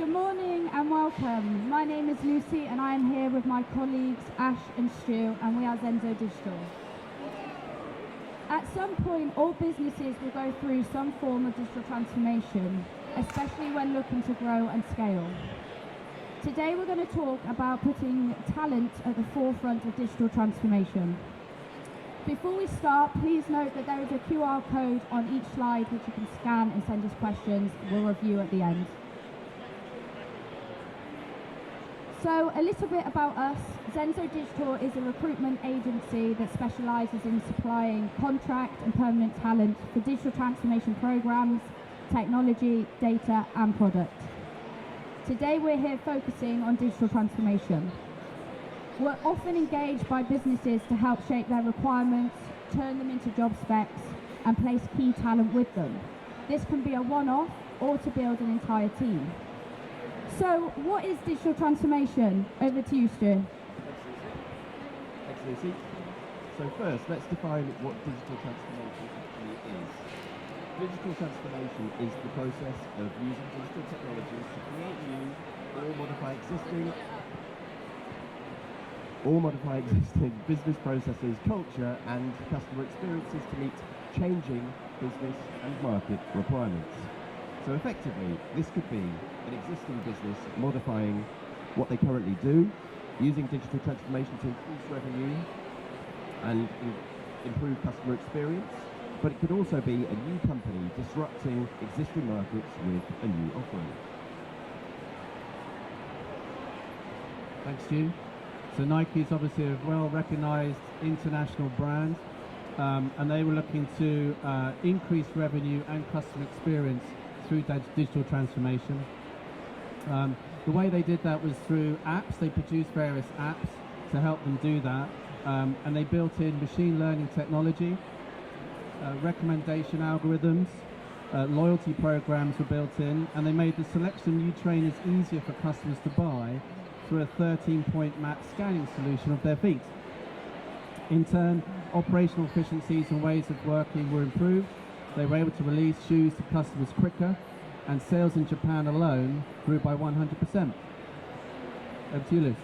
Good morning and welcome. My name is Lucy and I am here with my colleagues Ash and Stu, and we are Zenzo Digital. At some point, all businesses will go through some form of digital transformation, especially when looking to grow and scale. Today we're going to talk about putting talent at the forefront of digital transformation. Before we start, please note that there is a QR code on each slide which you can scan and send us questions. We'll review at the end. So a little bit about us. Zenzo Digital is a recruitment agency that specialises in supplying contract and permanent talent for digital transformation programs, technology, data and product. Today we're here focusing on digital transformation. We're often engaged by businesses to help shape their requirements, turn them into job specs and place key talent with them. This can be a one-off or to build an entire team. So what is digital transformation? Over to you, Stu. Thanks, Lucy. So first, let's define what digital transformation actually is. Digital transformation is the process of using digital technologies to create new or modify existing business processes, culture and customer experiences to meet changing business and market requirements. So effectively, this could be an existing business modifying what they currently do, using digital transformation to increase revenue and improve customer experience, but it could also be a new company disrupting existing markets with a new offering. Thanks, Stu. So Nike is obviously a well-recognised international brand, and they were looking to increase revenue and customer experience through digital transformation. The way they did that was through apps. They produced various apps to help them do that, and they built in machine learning technology, recommendation algorithms, loyalty programs were built in, and they made the selection of new trainers easier for customers to buy through a 13-point map scanning solution of their feet. In turn, operational efficiencies and ways of working were improved. They were able to release shoes to customers quicker, and sales in Japan alone grew by 100%. Over to you, Liz.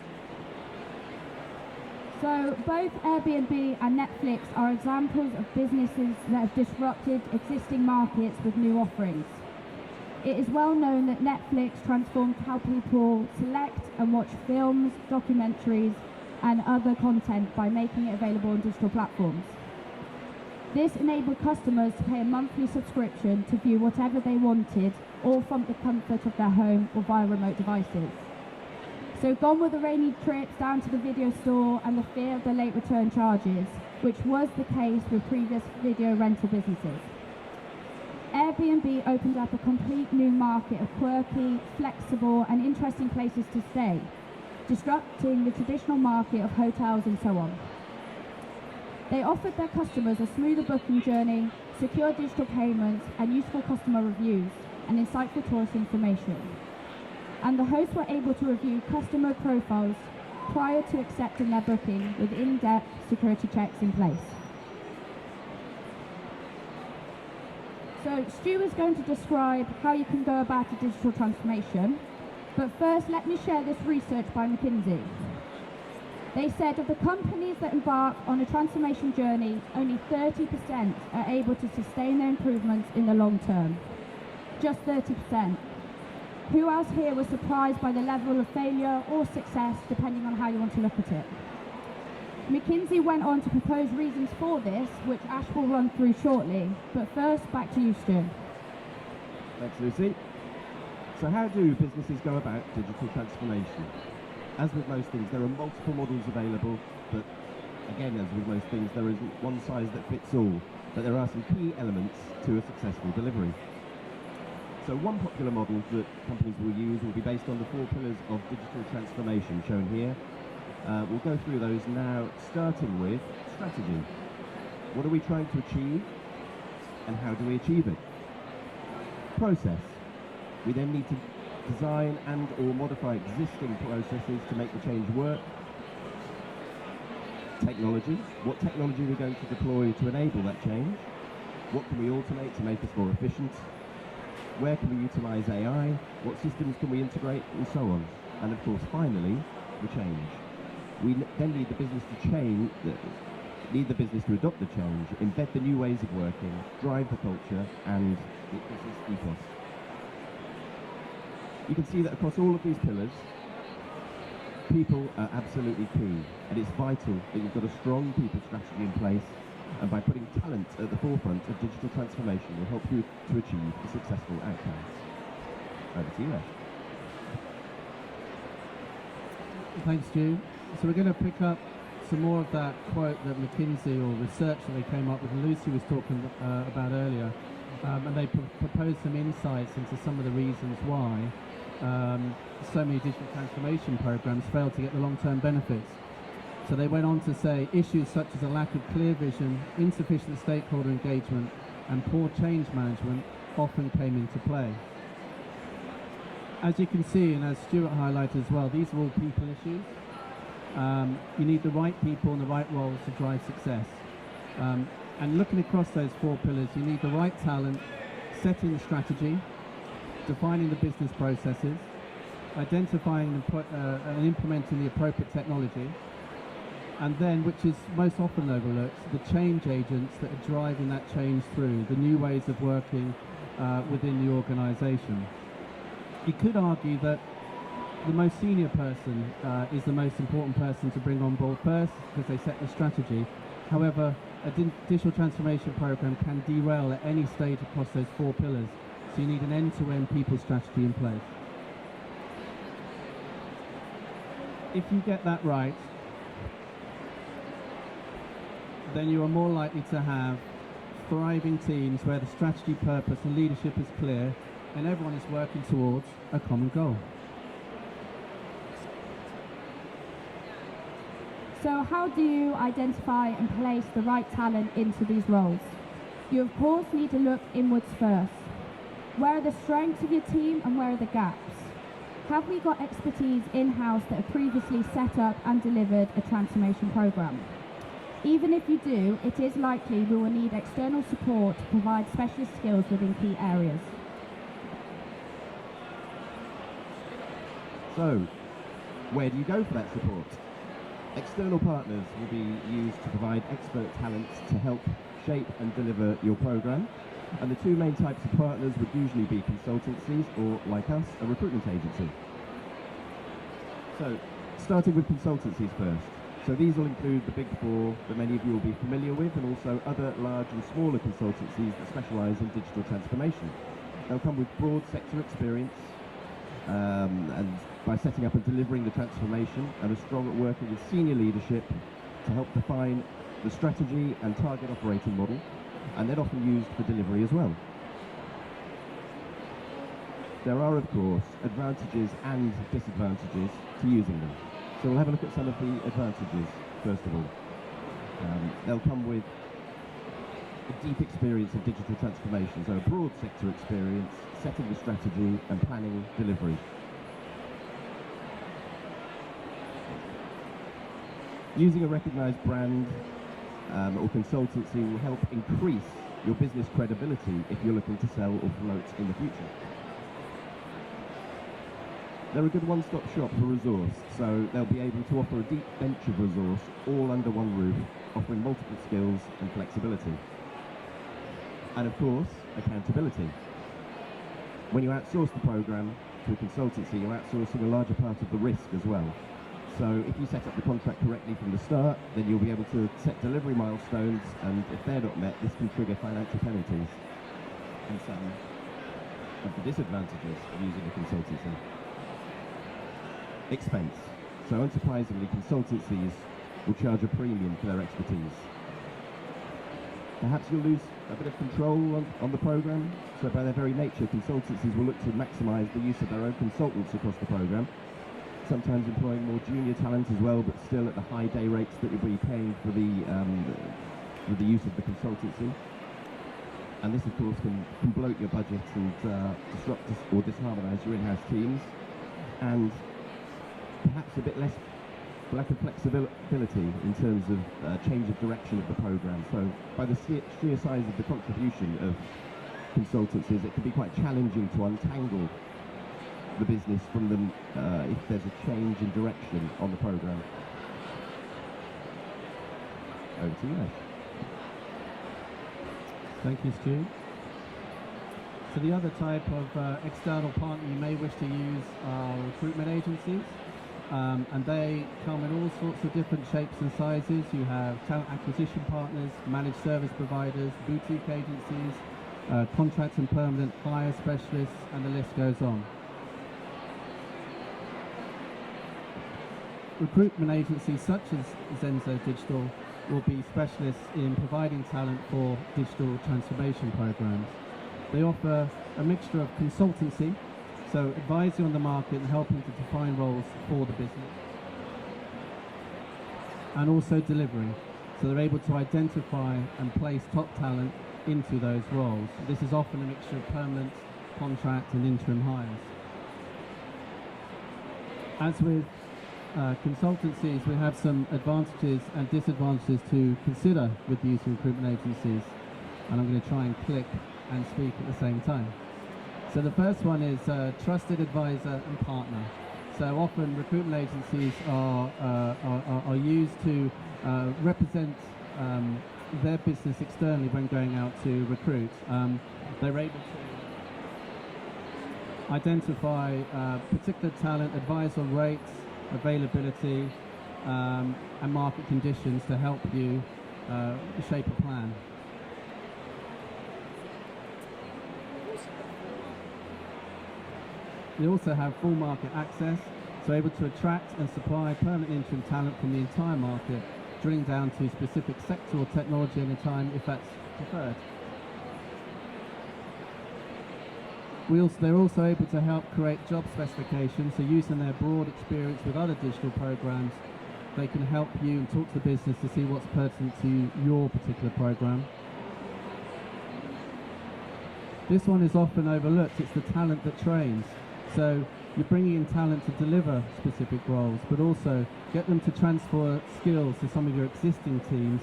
So both Airbnb and Netflix are examples of businesses that have disrupted existing markets with new offerings. It is well known that Netflix transformed how people select and watch films, documentaries and other content by making it available on digital platforms. This enabled customers to pay a monthly subscription to view whatever they wanted, all from the comfort of their home or via remote devices. So gone were the rainy trips down to the video store and the fear of the late return charges, which was the case with previous video rental businesses. Airbnb opened up a complete new market of quirky, flexible and interesting places to stay, disrupting the traditional market of hotels and so on. They offered their customers a smoother booking journey, secure digital payments and useful customer reviews and insightful tourist information. And the hosts were able to review customer profiles prior to accepting their booking with in-depth security checks in place. So Stu is going to describe how you can go about a digital transformation, but first let me share this research by McKinsey. They said of the companies that embark on a transformation journey, only 30% are able to sustain their improvements in the long term. Just 30%. Who else here was surprised by the level of failure or success, depending on how you want to look at it? McKinsey went on to propose reasons for this, which Ash will run through shortly. But first, back to you, Stu. Thanks, Lucy. So how do businesses go about digital transformation? As with most things, there are multiple models available, but again, as with most things, there isn't one size that fits all, but there are some key elements to a successful delivery. So one popular model that companies will use will be based on the 4 pillars of digital transformation shown here. We'll go through those now, starting with strategy. What are we trying to achieve and how do we achieve it? Process. We then need to design and or modify existing processes to make the change work. Technology. What technology are we going to deploy to enable that change? What can we automate to make us more efficient? Where can we utilise AI? What systems can we integrate? And so on. And of course, finally, the change. We then need the business to change, need the business to adopt the change, embed the new ways of working, drive the culture and the business ethos. You can see that across all of these pillars, people are absolutely key, and it's vital that you've got a strong people strategy in place, and by putting talent at the forefront of digital transformation will help you to achieve a successful outcome. Over to you, Ash. Thanks, Stu. So we're going to pick up some more of that quote that McKinsey or research that they came up with, Lucy was talking about earlier, and they proposed some insights into some of the reasons why so many digital transformation programs fail to get the long-term benefits. So they went on to say issues such as a lack of clear vision, insufficient stakeholder engagement, and poor change management often came into play. As you can see, and as Stuart highlighted as well, these are all people issues. You need the right people and the right roles to drive success. And looking across those four pillars, you need the right talent, setting the strategy, defining the business processes, identifying and implementing the appropriate technology, and then, which is most often overlooked, the change agents that are driving that change through, the new ways of working within the organisation. You could argue that the most senior person is the most important person to bring on board first because they set the strategy. However, a digital transformation program can derail at any stage across those four pillars. So you need an end-to-end people strategy in place. If you get that right, then you are more likely to have thriving teams where the strategy, purpose and leadership is clear and everyone is working towards a common goal. So how do you identify and place the right talent into these roles? You of course need to look inwards first. Where are the strengths of your team and where are the gaps? Have we got expertise in-house that have previously set up and delivered a transformation program? Even if you do, it is likely we will need external support to provide specialist skills within key areas. So, where do you go for that support? External partners will be used to provide expert talent to help shape and deliver your program. And the two main types of partners would usually be consultancies or, like us, a recruitment agency. So, starting with consultancies first. So these will include the big four that many of you will be familiar with, and also other large and smaller consultancies that specialise in digital transformation. They'll come with broad sector experience, and by setting up and delivering the transformation, and are strong at working with senior leadership to help define the strategy and target operating model, and they're often used for delivery as well. There are, of course, advantages and disadvantages to using them. So we'll have a look at some of the advantages, first of all. They'll come with a deep experience in digital transformation, so a broad sector experience, setting the strategy and planning delivery. Using a recognised brand or consultancy will help increase your business credibility if you're looking to sell or promote in the future. They're a good one-stop shop for resource, so they'll be able to offer a deep bench of resource all under one roof, offering multiple skills and flexibility. And of course, accountability. When you outsource the program to a consultancy, you're outsourcing a larger part of the risk as well. So if you set up the contract correctly from the start, then you'll be able to set delivery milestones, and if they're not met, this can trigger financial penalties. And some of the disadvantages of using a consultancy. Expense. So unsurprisingly, consultancies will charge a premium for their expertise. Perhaps you'll lose a bit of control on the program, so by their very nature, consultancies will look to maximise the use of their own consultants across the program, sometimes employing more junior talent as well, but still at the high day rates that you'll be paying for the use of the consultancy. And this, of course, can bloat your budget and disrupt or disharmonise your in-house teams, and perhaps a bit less lack of flexibility in terms of change of direction of the programme. So by the sheer size of the contribution of consultancies, it can be quite challenging to untangle the business from them if there's a change in direction on the programme. Over to you, Les. Thank you, Stu. So the other type of external partner you may wish to use are recruitment agencies, and they come in all sorts of different shapes and sizes. You have talent acquisition partners, managed service providers, boutique agencies, contract and permanent hire specialists, and the list goes on. Recruitment agencies such as Zenzo Digital will be specialists in providing talent for digital transformation programs. They offer a mixture of consultancy, so advising on the market and helping to define roles for the business, and also delivery, so they're able to identify and place top talent into those roles. This is often a mixture of permanent, contract and interim hires. As with consultancies, we have some advantages and disadvantages to consider with using recruitment agencies, and I'm going to try and click and speak at the same time. So the first one is trusted advisor and partner. So often recruitment agencies are used to represent their business externally when going out to recruit. They're able to identify particular talent, advise on rates, availability, and market conditions to help you shape a plan. They also have full market access, so able to attract and supply permanent interim talent from the entire market, drilling down to specific sector or technology any time if that's preferred. They're also able to help create job specifications, so using their broad experience with other digital programs, they can help you and talk to the business to see what's pertinent to your particular program. This one is often overlooked. It's the talent that trains. So you're bringing in talent to deliver specific roles, but also get them to transfer skills to some of your existing teams,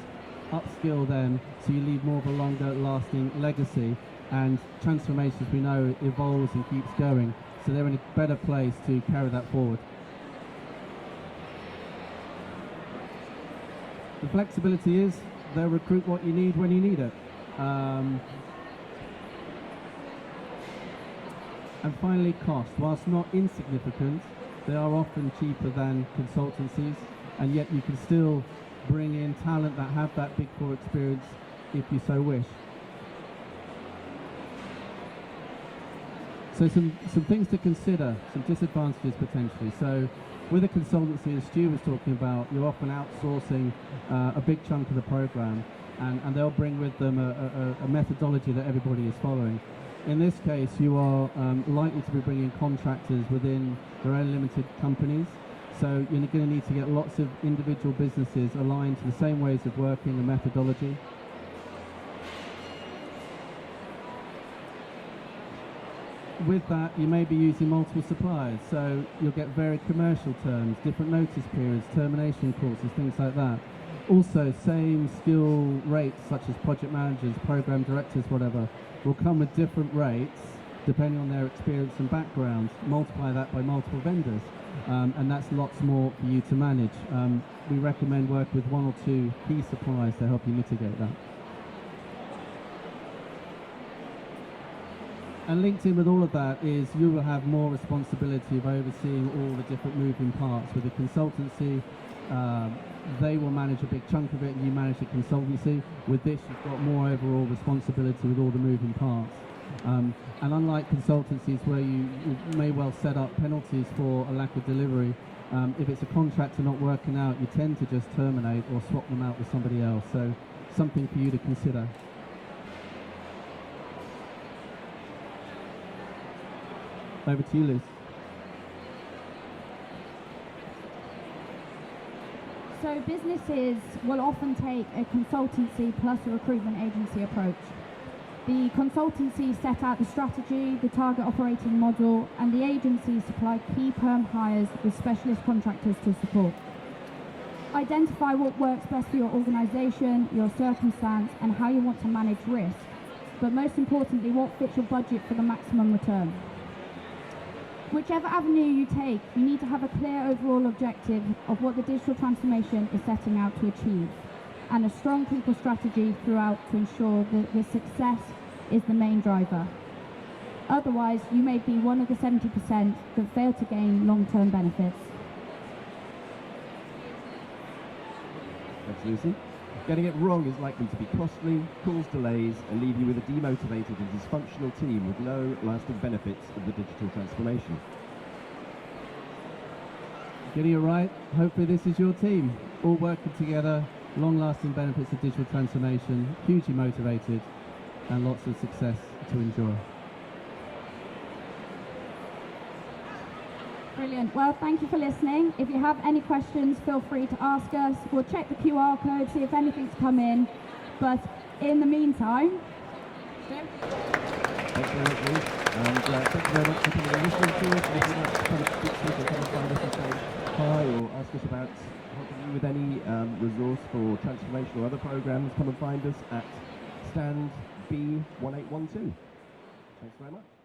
upskill them so you leave more of a longer lasting legacy, and transformation, as we know, evolves and keeps going, so they're in a better place to carry that forward. The flexibility is they'll recruit what you need when you need it. And finally, cost. Whilst not insignificant, they are often cheaper than consultancies, and yet you can still bring in talent that have that Big Four experience if you so wish. So some things to consider, some disadvantages potentially. So with a consultancy, as Stu was talking about, you're often outsourcing a big chunk of the program, and they'll bring with them a methodology that everybody is following. In this case, you are likely to be bringing contractors within their own limited companies, so you're going to need to get lots of individual businesses aligned to the same ways of working and methodology. With that, you may be using multiple suppliers, so you'll get very commercial terms, different notice periods, termination clauses, things like that. Also, same skill rates, such as project managers, program directors, whatever, will come with different rates depending on their experience and background. Multiply that by multiple vendors, and that's lots more for you to manage. We recommend work with one or two key suppliers to help you mitigate that. And linked in with all of that is you will have more responsibility of overseeing all the different moving parts. With a consultancy, they will manage a big chunk of it and you manage the consultancy. With this, you've got more overall responsibility with all the moving parts. And unlike consultancies where you may well set up penalties for a lack of delivery, if it's a contractor not working out, you tend to just terminate or swap them out with somebody else. So something for you to consider. Over to you, Liz. So businesses will often take a consultancy plus a recruitment agency approach. The consultancy set out the strategy, the target operating model, and the agency supply key perm hires with specialist contractors to support. Identify what works best for your organisation, your circumstance, and how you want to manage risk. but most importantly, what fits your budget for the maximum return. Whichever avenue you take, you need to have a clear overall objective of what the digital transformation is setting out to achieve, and a strong people strategy throughout to ensure that the success is the main driver. Otherwise, you may be one of the 70% that fail to gain long-term benefits. Thanks, Lucy. Getting it wrong is likely to be costly, cause delays, and leave you with a demotivated and dysfunctional team with no lasting benefits of the digital transformation. Getting it right, hopefully this is your team, all working together, long-lasting benefits of digital transformation, hugely motivated, and lots of success to enjoy. Brilliant. Well, thank you for listening. If you have any questions, feel free to ask us. We'll check the QR code, see if anything's come in. But in the meantime, Thanks very much, Lucy. And thank you very much for coming and listening to us. If you'd like to come and speak to us or come and find us and say hi or ask us about helping you with any resource for transformation or other programs, come and find us at stand B1812. Thanks very much.